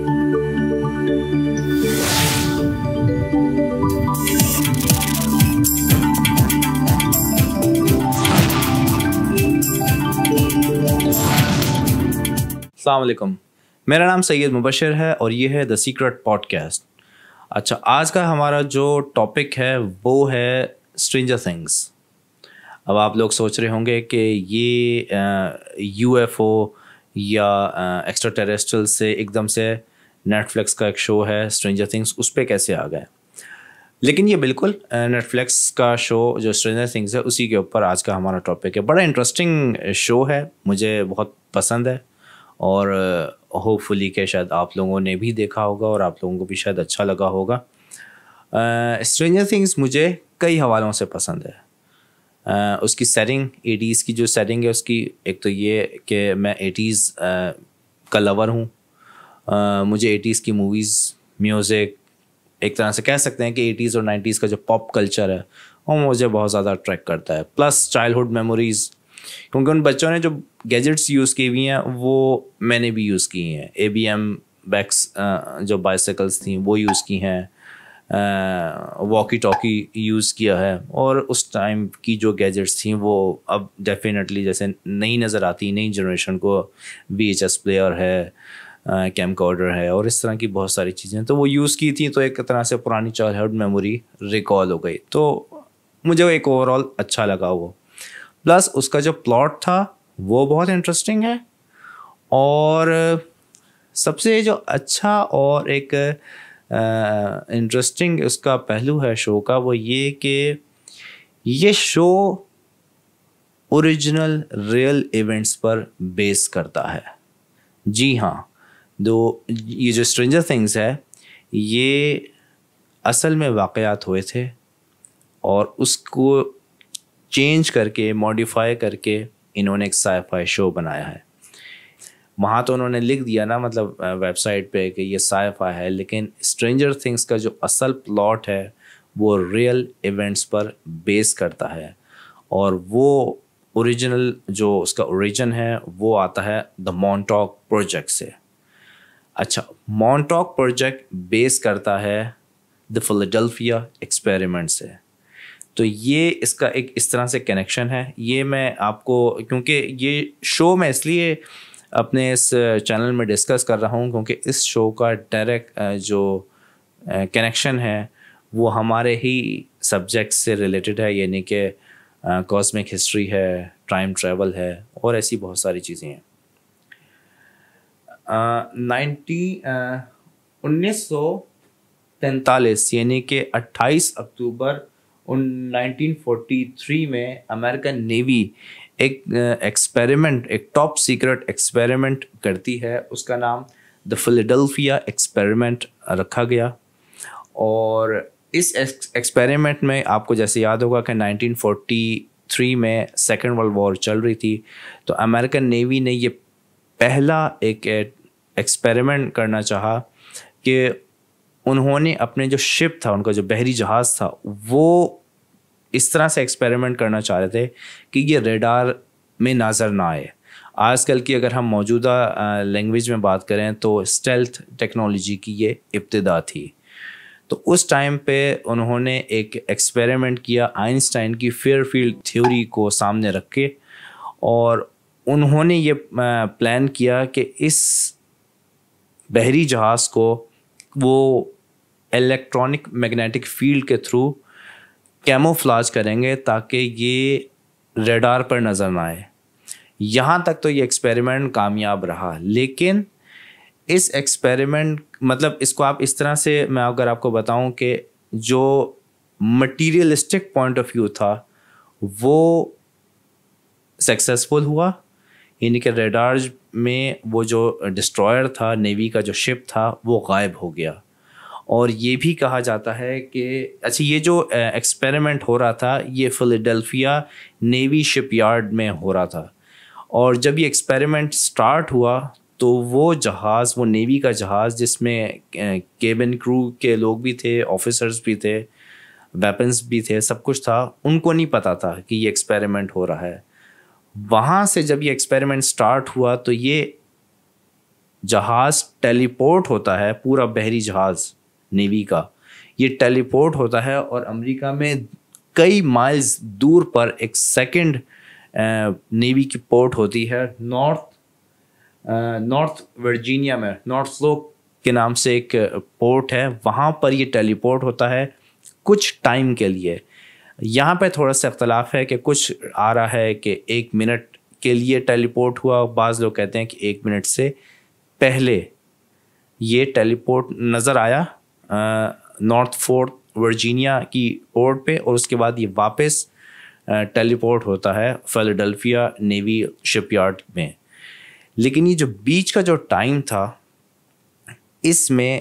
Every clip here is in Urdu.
السلام علیکم، میرا نام سید مبشر ہے اور یہ ہے دا سیکرٹ پوڈ کاسٹ۔ اچھا، آج کا ہمارا جو ٹاپک ہے وہ ہے اسٹرینجر تھنگس۔ اب آپ لوگ سوچ رہے ہوں گے کہ یہ یو ایف او یا ایکسٹرا ٹیریسٹرل سے ایک دم سے نیٹ فلکس کا ایک شو ہے اسٹرینجر تھنگس، اس پہ کیسے آ گئے؟ لیکن یہ بالکل نیٹ فلکس کا شو جو اسٹرینجر تھنگس ہے اسی کے اوپر آج کا ہمارا ٹاپک ہے۔ بڑا انٹرسٹنگ شو ہے، مجھے بہت پسند ہے اور ہوپ فلی کہ شاید آپ لوگوں نے بھی دیکھا ہوگا اور آپ لوگوں کو بھی شاید اچھا لگا ہوگا۔ اسٹرینجر تھنگس مجھے کئی حوالوں سے پسند ہے۔ اس کی سیٹنگ، 80s کی جو سیٹنگ ہے اس کی، ایک تو یہ کہ میں 80s کا لور ہوں۔ مجھے 80s کی موویز، میوزک، ایک طرح سے کہہ سکتے ہیں کہ 80s اور 90s کا جو پاپ کلچر ہے وہ مجھے بہت زیادہ اٹریکٹ کرتا ہے، پلس چائلڈہڈ میموریز، کیونکہ ان بچوں نے جو گیجٹس یوز کی ہوئی ہیں وہ میں نے بھی یوز کی ہیں۔ ABM بیکس جو بائیسیکلس تھیں وہ یوز کی ہیں، واکی ٹاکی یوز کیا ہے، اور اس ٹائم کی جو گیجٹس تھیں وہ اب ڈیفینیٹلی جیسے نئی نظر آتی، نئی جنریشن کو VHS پلیئر ہے، کیم کارڈر ہے اور اس طرح کی بہت ساری چیزیں تو وہ یوز کی تھیں، تو ایک طرح سے پرانی چائلڈہڈ میموری ریکال ہو گئی، تو مجھے ایک اوور آل اچھا لگا وہ۔ پلس اس کا جو پلاٹ تھا وہ بہت انٹرسٹنگ ہے، اور سب سے جو اچھا اور ایک انٹرسٹنگ اس کا پہلو ہے شو کا وہ یہ کہ یہ شو اوریجنل ریئل ایونٹس پر بیس کرتا ہے۔ جی ہاں، یہ جو اسٹرینجر تھنگس ہے یہ اصل میں واقعات ہوئے تھے اور اس کو چینج کر کے، ماڈیفائی کر کے انہوں نے ایک سائی فائی شو بنایا ہے۔ وہاں تو انہوں نے لکھ دیا نا، مطلب ویب سائٹ پہ کہ یہ سائی فائی ہے، لیکن اسٹرینجر تھنگس کا جو اصل پلاٹ ہے وہ ریئل ایونٹس پر بیس کرتا ہے، اور وہ اوریجنل جو اس کا اوریجن ہے وہ آتا ہے دا مونٹاک پروجیکٹ سے۔ اچھا، مونٹاک پروجیکٹ بیس کرتا ہے دا فیلاڈیلفیا ایکسپیریمنٹ سے، تو یہ اس کا ایک اس طرح سے کنیکشن ہے۔ یہ میں آپ کو، کیونکہ یہ شو میں اس لیے اپنے اس چینل میں ڈسکس کر رہا ہوں کیونکہ اس شو کا ڈائریکٹ جو کنیکشن ہے وہ ہمارے ہی سبجیکٹ سے ریلیٹڈ ہے، یعنی کہ کاسمک ہسٹری ہے، ٹائم ٹریول ہے اور ایسی بہت ساری چیزیں ہیں۔ 1943 یعنی کہ 28 اکتوبر 1943 میں امریکن نیوی ایک ایکسپیریمنٹ، ایک ٹاپ سیکرٹ ایکسپیریمنٹ کرتی ہے، اس کا نام دا فیلاڈیلفیا ایکسپیریمنٹ رکھا گیا۔ اور اس ایکسپیریمنٹ میں آپ کو جیسے یاد ہوگا کہ 1943 میں سیکنڈ ورلڈ وار چل رہی تھی، تو امریکن نیوی نے یہ پہلا ایک ایکسپیریمنٹ کرنا چاہا کہ انہوں نے اپنے جو شپ تھا، ان کا جو بحری جہاز تھا، وہ اس طرح سے ایکسپیریمنٹ کرنا چاہ رہے تھے کہ یہ ریڈار میں نظر نہ آئے۔ آج کل کی اگر ہم موجودہ لینگویج میں بات کریں تو اسٹیلتھ ٹیکنالوجی کی یہ ابتدا تھی۔ تو اس ٹائم پہ انہوں نے ایک ایکسپیریمنٹ کیا آئنسٹائن کی فیئر فیلڈ تھیوری کو سامنے رکھ کے، اور انہوں نے یہ پلان کیا کہ اس بحری جہاز کو وہ الیکٹرانک میگنیٹک فیلڈ کے تھرو کیموفلاج کریں گے تاکہ یہ ریڈار پر نظر نہ آئے۔ یہاں تک تو یہ ایکسپیریمنٹ کامیاب رہا، لیکن اس ایکسپیریمنٹ، مطلب اس کو آپ اس طرح سے، میں اگر آپ کو بتاؤں کہ جو مٹیریلسٹک پوائنٹ آف ویو تھا وہ سکسیزفل ہوا، یعنی کہ ریڈار میں وہ جو ڈسٹرائر تھا، نیوی کا جو شپ تھا، وہ غائب ہو گیا۔ اور یہ بھی کہا جاتا ہے کہ اچھا، یہ جو ایکسپیریمنٹ ہو رہا تھا یہ فیلاڈیلفیا نیوی شپ یارڈ میں ہو رہا تھا، اور جب یہ ایکسپیریمنٹ سٹارٹ ہوا تو وہ جہاز، وہ نیوی کا جہاز جس میں کیبن کرو کے لوگ بھی تھے، آفیسرز بھی تھے، ویپنز بھی تھے، سب کچھ تھا، ان کو نہیں پتہ تھا کہ یہ ایکسپیریمنٹ ہو رہا ہے۔ وہاں سے جب یہ ایکسپیریمنٹ سٹارٹ ہوا تو یہ جہاز ٹیلی پورٹ ہوتا ہے، پورا بحری جہاز نیوی کا یہ ٹیلی پورٹ ہوتا ہے، اور امریکہ میں کئی مائلز دور پر ایک سیکنڈ نیوی کی پورٹ ہوتی ہے نارتھ ورجینیا میں، نارتھ سلوپ کے نام سے ایک پورٹ ہے، وہاں پر یہ ٹیلی پورٹ ہوتا ہے کچھ ٹائم کے لیے. یہاں پہ تھوڑا سا اختلاف ہے کہ کچھ آ رہا ہے کہ 1 منٹ کے لیے ٹیلی پورٹ ہوا، بعض لوگ کہتے ہیں کہ 1 منٹ سے پہلے یہ ٹیلی پورٹ نظر آیا نارتھ فورٹ ورجینیا کی پورٹ پہ، اور اس کے بعد یہ واپس ٹیلی پورٹ ہوتا ہے فیلاڈیلفیا نیوی شپ یارڈ میں. لیکن یہ جو بیچ کا جو ٹائم تھا، اس میں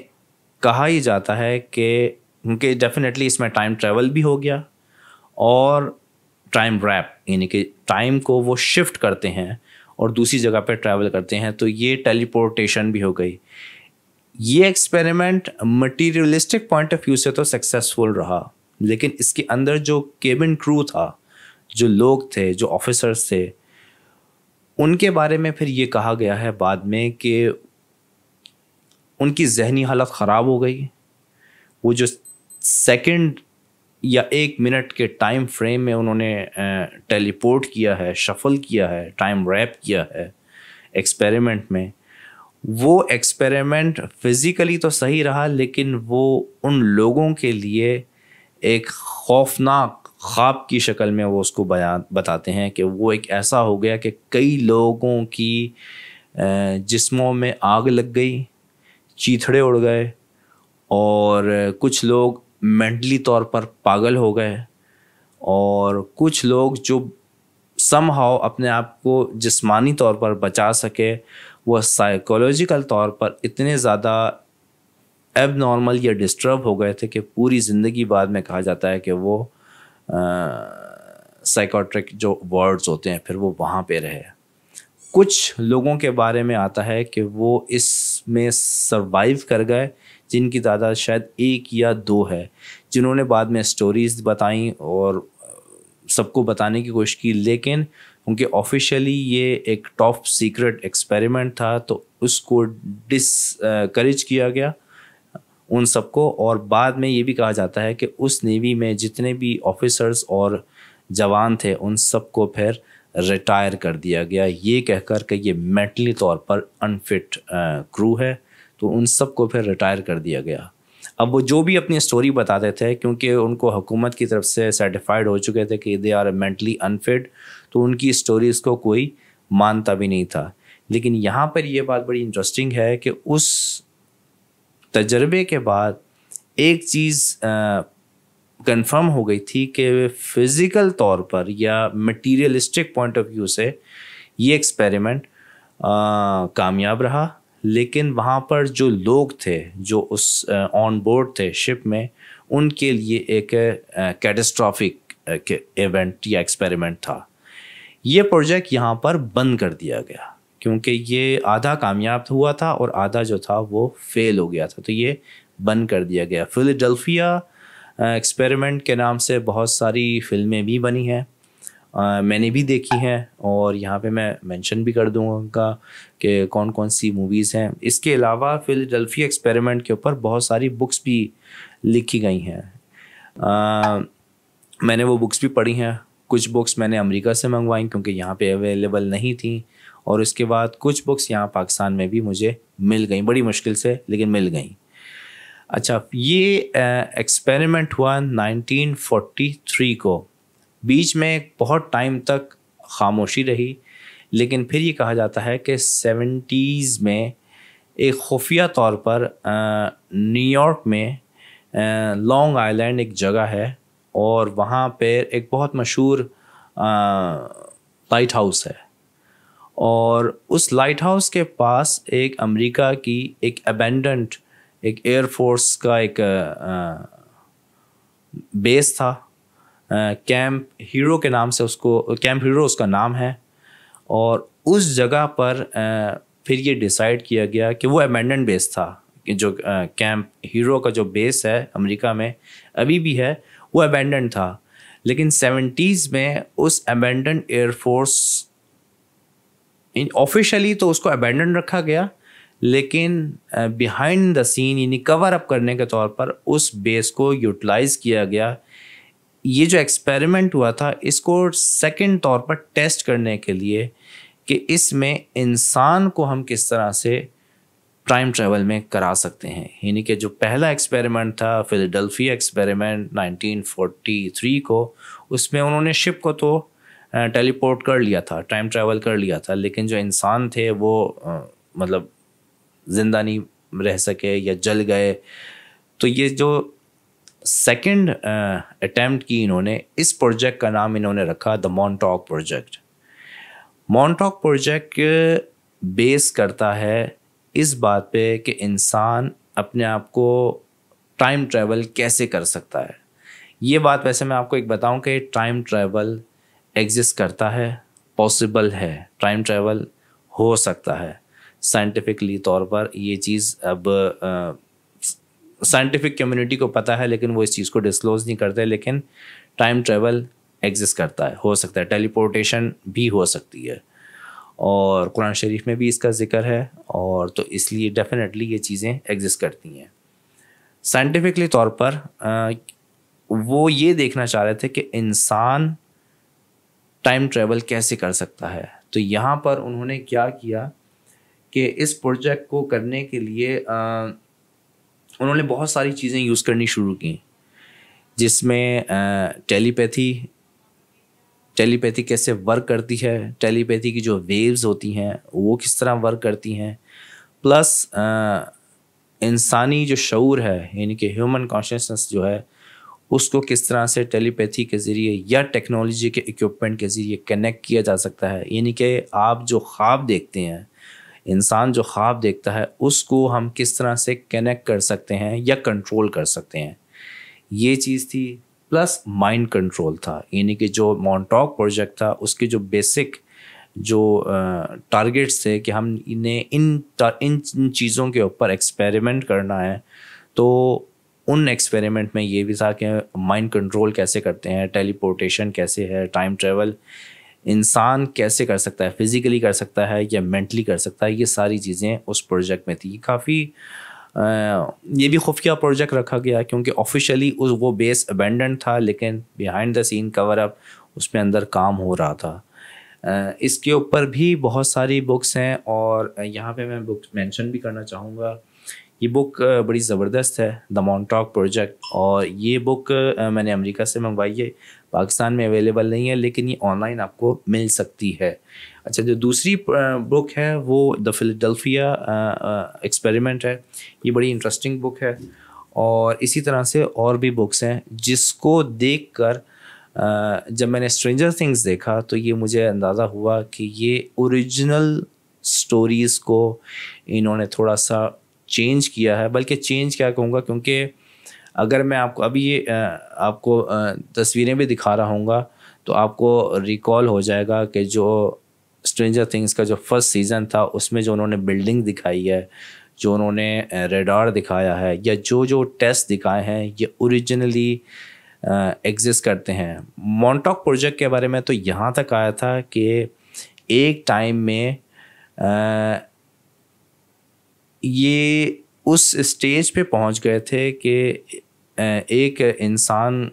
کہا ہی جاتا ہے کہ کیونکہ ڈیفینیٹلی اس میں ٹائم ٹریول بھی ہو گیا اور ٹائم ریپ، یعنی کہ ٹائم کو وہ شفٹ کرتے ہیں اور دوسری جگہ پہ ٹریول کرتے ہیں، تو یہ ٹیلی پورٹیشن بھی ہو گئی. یہ experiment materialistic point of view سے تو سکسیزفل رہا، لیکن اس کے اندر جو کیبن کرو تھا، جو لوگ تھے، جو آفیسرس تھے، ان کے بارے میں پھر یہ کہا گیا ہے بعد میں کہ ان کی ذہنی حالت خراب ہو گئی. وہ جو سیکنڈ یا 1 منٹ کے ٹائم فریم میں انہوں نے ٹیلی پورٹ کیا ہے، شفل کیا ہے، ٹائم ریپ کیا ہے ایکسپیریمنٹ میں، وہ ایکسپیریمنٹ فزیکلی تو صحیح رہا، لیکن وہ ان لوگوں کے لیے ایک خوفناک خواب کی شکل میں وہ اس کو بتاتے ہیں کہ وہ ایک ایسا ہو گیا کہ کئی لوگوں کی جسموں میں آگ لگ گئی، چیتھڑے اڑ گئے، اور کچھ لوگ مینٹلی طور پر پاگل ہو گئے، اور کچھ لوگ جو سم ہاؤ اپنے آپ کو جسمانی طور پر بچا سکے، وہ سائیکولوجیکل طور پر اتنے زیادہ ایب نارمل یا ڈسٹرب ہو گئے تھے کہ پوری زندگی بعد میں کہا جاتا ہے کہ وہ سائیکاٹرک جو وارڈز ہوتے ہیں پھر وہ وہاں پہ رہے. کچھ لوگوں کے بارے میں آتا ہے کہ وہ اس میں سروائیو کر گئے، جن کی تعداد شاید 1 یا 2 ہے، جنہوں نے بعد میں سٹوریز بتائیں اور سب کو بتانے کی کوشش کی، لیکن کیونکہ آفیشیلی یہ ایک ٹاپ سیکرٹ ایکسپیریمنٹ تھا تو اس کو ڈسکریج کیا گیا ان سب کو. اور بعد میں یہ بھی کہا جاتا ہے کہ اس نیوی میں جتنے بھی آفیسرز اور جوان تھے ان سب کو پھر ریٹائر کر دیا گیا، یہ کہہ کر کہ یہ مینٹلی طور پر انفٹ کرو ہے، تو ان سب کو پھر ریٹائر کر دیا گیا. اب وہ جو بھی اپنی سٹوری بتاتے تھے، کیونکہ ان کو حکومت کی طرف سے سرٹیفائڈ ہو چکے تھے کہ دے آر مینٹلی انفٹ، تو ان کی سٹوریز کو کوئی مانتا بھی نہیں تھا. لیکن یہاں پر یہ بات بڑی انٹرسٹنگ ہے کہ اس تجربے کے بعد ایک چیز کنفرم ہو گئی تھی کہ فزیکل طور پر یا مٹیریلسٹک پوائنٹ آف ویو سے یہ ایکسپیریمنٹ کامیاب رہا، لیکن وہاں پر جو لوگ تھے جو اس آن بورڈ تھے شپ میں، ان کے لیے ایک کیٹاسٹرافک ایونٹ یا ایکسپیریمنٹ تھا. یہ پروجیکٹ یہاں پر بند کر دیا گیا کیونکہ یہ آدھا کامیاب ہوا تھا اور آدھا جو تھا وہ فیل ہو گیا تھا، تو یہ بند کر دیا گیا. فیلاڈیلفیا ایکسپیریمنٹ کے نام سے بہت ساری فلمیں بھی بنی ہیں، میں نے بھی دیکھی ہیں، اور یہاں پہ میں مینشن بھی کر دوں گا کہ کون کون سی موویز ہیں. اس کے علاوہ فیلاڈیلفیا ایکسپیریمنٹ کے اوپر بہت ساری بکس بھی لکھی گئی ہیں، میں نے وہ بکس بھی پڑھی ہیں. کچھ بکس میں نے امریکہ سے منگوائیں کیونکہ یہاں پہ اویلیبل نہیں تھیں، اور اس کے بعد کچھ بکس یہاں پاکستان میں بھی مجھے مل گئیں، بڑی مشکل سے لیکن مل گئیں. اچھا، یہ ایکسپیریمنٹ ہوا 1943 کو. بیچ میں بہت ٹائم تک خاموشی رہی، لیکن پھر یہ کہا جاتا ہے کہ 70s میں ایک خفیہ طور پر نیو یارک میں لانگ آئیلینڈ ایک جگہ ہے، اور وہاں پہ ایک بہت مشہور لائٹ ہاؤس ہے، اور اس لائٹ ہاؤس کے پاس ایک امریکہ کی ایک ابینڈنٹ ایک ایئر فورس کا ایک بیس تھا، کیمپ ہیرو کے نام سے، اس کو کیمپ ہیرو اس کا نام ہے. اور اس جگہ پر پھر یہ ڈیسائیڈ کیا گیا کہ وہ ابینڈنٹ بیس تھا، کہ جو کیمپ ہیرو کا جو بیس ہے امریکہ میں ابھی بھی ہے، وہ ابینڈنٹ تھا. لیکن 70s میں اس ابینڈنٹ ایئر فورس آفیشلی تو اس کو ابینڈنٹ رکھا گیا، لیکن بیہائنڈ دا سین یعنی کور اپ کرنے کے طور پر اس بیس کو یوٹیلائز کیا گیا. یہ جو ایکسپیریمنٹ ہوا تھا اس کو سیکنڈ طور پر ٹیسٹ کرنے کے لیے کہ اس میں انسان کو ہم کس طرح سے ٹائم ٹریول میں کرا سکتے ہیں. یعنی کہ جو پہلا ایکسپیریمنٹ تھا فیلاڈیلفیا ایکسپیریمنٹ 1943 کو, اس میں انہوں نے شپ کو تو ٹیلی پورٹ کر لیا تھا, ٹائم ٹریول کر لیا تھا, لیکن جو انسان تھے وہ مطلب زندہ نہیں رہ سکے یا جل گئے. تو یہ جو سیکنڈ اٹیمپٹ کی انہوں نے, اس پروجیکٹ کا نام انہوں نے رکھا دا مونٹاک پروجیکٹ. مونٹاک پروجیکٹ بیس کرتا ہے اس بات پہ کہ انسان اپنے آپ کو ٹائم ٹریول کیسے کر سکتا ہے. یہ بات ویسے میں آپ کو ایک بتاؤں کہ ٹائم ٹریول ایگزسٹ کرتا ہے, پاسبل ہے, ٹائم ٹریول ہو سکتا ہے. سائنٹیفکلی طور پر یہ چیز اب سائنٹیفک کمیونٹی کو پتہ ہے, لیکن وہ اس چیز کو ڈسکلوز نہیں کرتے, لیکن ٹائم ٹریول ایگزسٹ کرتا ہے, ہو سکتا ہے. ٹیلی پورٹیشن بھی ہو سکتی ہے, اور قرآن شریف میں بھی اس کا ذکر ہے, اور تو اس لیے ڈیفینیٹلی یہ چیزیں ایگزسٹ کرتی ہیں. سائنٹیفکلی طور پر وہ یہ دیکھنا چاہ رہے تھے کہ انسان ٹائم ٹریول کیسے کر سکتا ہے. تو یہاں پر انہوں نے کیا کیا کہ اس پروجیکٹ کو کرنے کے لیے انہوں نے بہت ساری چیزیں یوز کرنی شروع کی, جس میں ٹیلیپیتھی کیسے ورک کرتی ہے, ٹیلیپیتھی کی جو ویوز ہوتی ہیں وہ کس طرح ورک کرتی ہیں, پلس انسانی جو شعور ہے یعنی کہ ہیومن کانشیسنس جو ہے اس کو کس طرح سے ٹیلیپیتھی کے ذریعے یا ٹیکنالوجی کے ایکوپمنٹ کے ذریعے کنیکٹ کیا جا سکتا ہے. یعنی کہ آپ جو خواب دیکھتے ہیں, انسان جو خواب دیکھتا ہے اس کو ہم کس طرح سے کنیکٹ کر سکتے ہیں یا کنٹرول کر سکتے ہیں, یہ چیز تھی. پلس مائنڈ کنٹرول تھا. یعنی کہ جو مونٹاک پروجیکٹ تھا اس کے جو بیسک جو ٹارگیٹس تھے کہ ہم انہیں ان چیزوں کے اوپر ایکسپیریمنٹ کرنا ہے, تو ان ایکسپیریمنٹ میں یہ بھی تھا کہ مائنڈ کنٹرول کیسے کرتے ہیں, ٹیلی پورٹیشن کیسے ہے, ٹائم ٹریول انسان کیسے کر سکتا ہے, فزیکلی کر سکتا ہے یا مینٹلی کر سکتا ہے. یہ ساری چیزیں اس پروجیکٹ میں تھی. کافی یہ بھی خفیہ پروجیکٹ رکھا گیا کیونکہ آفیشیلی وہ بیس ابینڈنڈ تھا, لیکن بیہائنڈ دا سین کور اپ اس میں اندر کام ہو رہا تھا. اس کے اوپر بھی بہت ساری بکس ہیں, اور یہاں پہ میں بک مینشن بھی کرنا چاہوں گا. یہ بک بڑی زبردست ہے, دا مونٹاک پروجیکٹ, اور یہ بک میں نے امریکہ سے منگوائی ہے, پاکستان میں اویلیبل نہیں ہے, لیکن یہ آن لائن آپ کو مل سکتی ہے. اچھا, جو دوسری بک ہے وہ دا فیلاڈیلفیا ایکسپیریمنٹ ہے. یہ بڑی انٹرسٹنگ بک ہے, اور اسی طرح سے اور بھی بکس ہیں جس کو دیکھ کر جب میں نے اسٹرینجر تھنگس دیکھا تو یہ مجھے اندازہ ہوا کہ یہ اوریجنل سٹوریز کو انہوں نے تھوڑا سا چینج کیا ہے. بلکہ چینج کیا کہوں گا, کیونکہ اگر میں آپ کو ابھی یہ آپ کو تصویریں بھی دکھا رہا ہوں گا تو آپ کو ریکال ہو جائے گا کہ جو اسٹرینجر تھنگس کا جو فرسٹ سیزن تھا اس میں جو انہوں نے بلڈنگ دکھائی ہے, جو انہوں نے ریڈار دکھایا ہے, یا جو ٹیسٹ دکھائے ہیں, یہ اوریجنلی ایگزسٹ کرتے ہیں. مونٹاک پروجیکٹ کے بارے میں تو یہاں تک آیا تھا کہ ایک ٹائم میں یہ اس اسٹیج پہ پہنچ گئے تھے کہ ایک انسان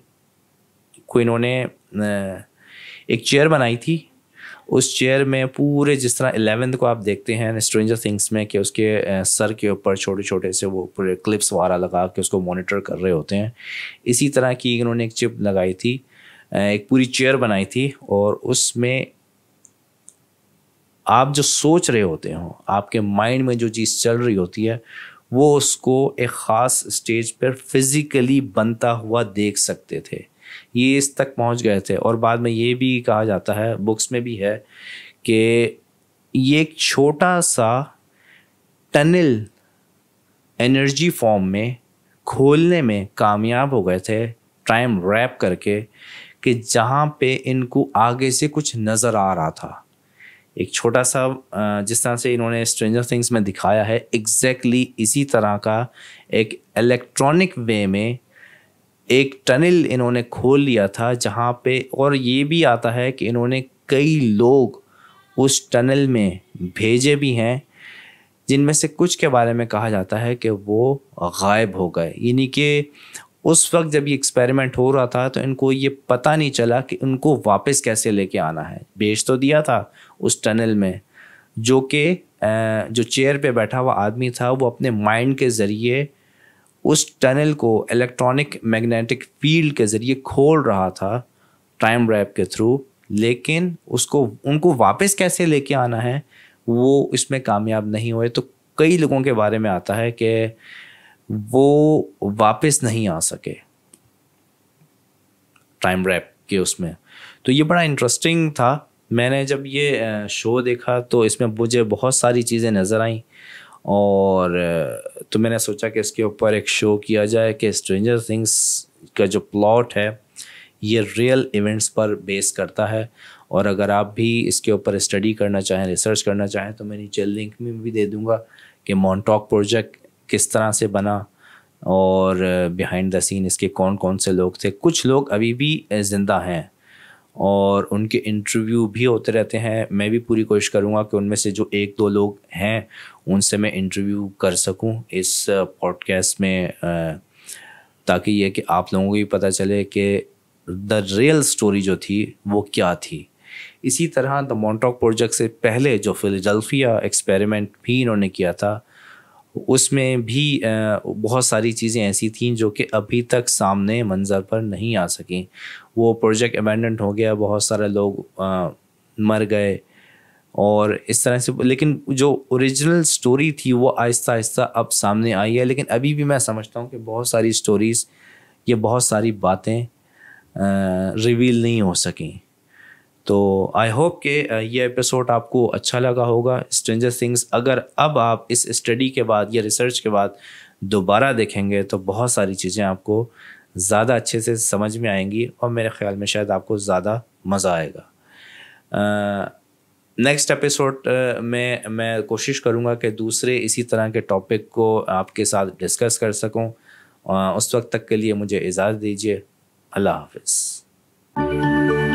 کو انہوں نے ایک چیئر بنائی تھی. اس چیئر میں پورے جس طرح 11th کو آپ دیکھتے ہیں اسٹرینجر تھنگس میں کہ اس کے سر کے اوپر چھوٹے چھوٹے سے وہ پورے کلپس وغیرہ لگا کے اس کو مانیٹر کر رہے ہوتے ہیں, اسی طرح کی انہوں نے ایک چپ لگائی تھی, ایک پوری چیئر بنائی تھی, اور اس میں آپ جو سوچ رہے ہوتے ہوں, آپ کے مائنڈ میں جو چیز چل رہی ہوتی ہے, وہ اس کو ایک خاص اسٹیج پر فزیکلی بنتا ہوا دیکھ سکتے تھے. یہ اس تک پہنچ گئے تھے. اور بعد میں یہ بھی کہا جاتا ہے, بکس میں بھی ہے, کہ یہ ایک چھوٹا سا ٹنل انرجی فارم میں کھولنے میں کامیاب ہو گئے تھے ٹائم ریپ کر کے, کہ جہاں پہ ان کو آگے سے کچھ نظر آ رہا تھا. ایک چھوٹا سا جس طرح سے انہوں نے اسٹرینجر تھنگس میں دکھایا ہے, ایگزیکٹلی اسی طرح کا ایک الیکٹرانک وے میں ایک ٹنل انہوں نے کھول لیا تھا جہاں پہ, اور یہ بھی آتا ہے کہ انہوں نے کئی لوگ اس ٹنل میں بھیجے بھی ہیں جن میں سے کچھ کے بارے میں کہا جاتا ہے کہ وہ غائب ہو گئے. یعنی کہ اس وقت جب یہ ایکسپیریمنٹ ہو رہا تھا تو ان کو یہ پتہ نہیں چلا کہ ان کو واپس کیسے لے کے آنا ہے. بھیج تو دیا تھا اس ٹنل میں، جو کہ جو چیئر پہ بیٹھا ہوا آدمی تھا وہ اپنے مائنڈ کے ذریعے اس ٹنل کو الیکٹرانک میگنیٹک فیلڈ کے ذریعے کھول رہا تھا ٹائم ریپ کے تھرو، لیکن ان کو واپس کیسے لے کے آنا ہے وہ اس میں کامیاب نہیں ہوئے. تو کئی لوگوں کے بارے میں آتا ہے کہ وہ واپس نہیں آ سکے ٹائم ریپ کے اس میں. تو یہ بڑا انٹرسٹنگ تھا. میں نے جب یہ شو دیکھا تو اس میں مجھے بہت ساری چیزیں نظر آئیں، اور تو میں نے سوچا کہ اس کے اوپر ایک شو کیا جائے کہ اسٹرینجر تھنگس کا جو پلاٹ ہے یہ ریئل ایونٹس پر بیس کرتا ہے. اور اگر آپ بھی اس کے اوپر اسٹڈی کرنا چاہیں، ریسرچ کرنا چاہیں، تو میں نیچے لنک میں بھی دے دوں گا کہ مونٹاک پروجیکٹ کس طرح سے بنا اور بیہائنڈ دا سین اس کے کون کون سے لوگ تھے. کچھ لوگ ابھی بھی زندہ ہیں اور ان کے انٹرویو بھی ہوتے رہتے ہیں. میں بھی پوری کوشش کروں گا کہ ان میں سے جو 1-2 لوگ ہیں ان سے میں انٹرویو کر سکوں اس پوڈ کاسٹ میں، تاکہ یہ کہ آپ لوگوں کو بھی پتہ چلے کہ دا ریئل سٹوری جو تھی وہ کیا تھی. اسی طرح دا مونٹاک پروجیکٹ سے پہلے جو فیلاڈلفیا ایکسپیریمنٹ بھی انہوں نے کیا تھا، اس میں بھی بہت ساری چیزیں ایسی تھیں جو کہ ابھی تک سامنے منظر پر نہیں آ سکیں. وہ پروجیکٹ ابینڈنڈ ہو گیا، بہت سارے لوگ مر گئے اور اس طرح سے، لیکن جو اوریجنل سٹوری تھی وہ آہستہ آہستہ اب سامنے آئی ہے. لیکن ابھی بھی میں سمجھتا ہوں کہ بہت ساری سٹوریز، یہ بہت ساری باتیں ریویل نہیں ہو سکیں. تو آئی ہوپ کہ یہ ایپیسوڈ آپ کو اچھا لگا ہوگا. اسٹرینجر تھنگس اگر اب آپ اس اسٹڈی کے بعد یا ریسرچ کے بعد دوبارہ دیکھیں گے تو بہت ساری چیزیں آپ کو زیادہ اچھے سے سمجھ میں آئیں گی، اور میرے خیال میں شاید آپ کو زیادہ مزہ آئے گا. نیکسٹ ایپیسوڈ میں کوشش کروں گا کہ دوسرے اسی طرح کے ٹاپک کو آپ کے ساتھ ڈسکس کر سکوں. اس وقت تک کے لیے مجھے اجازت دیجیے. اللہ حافظ.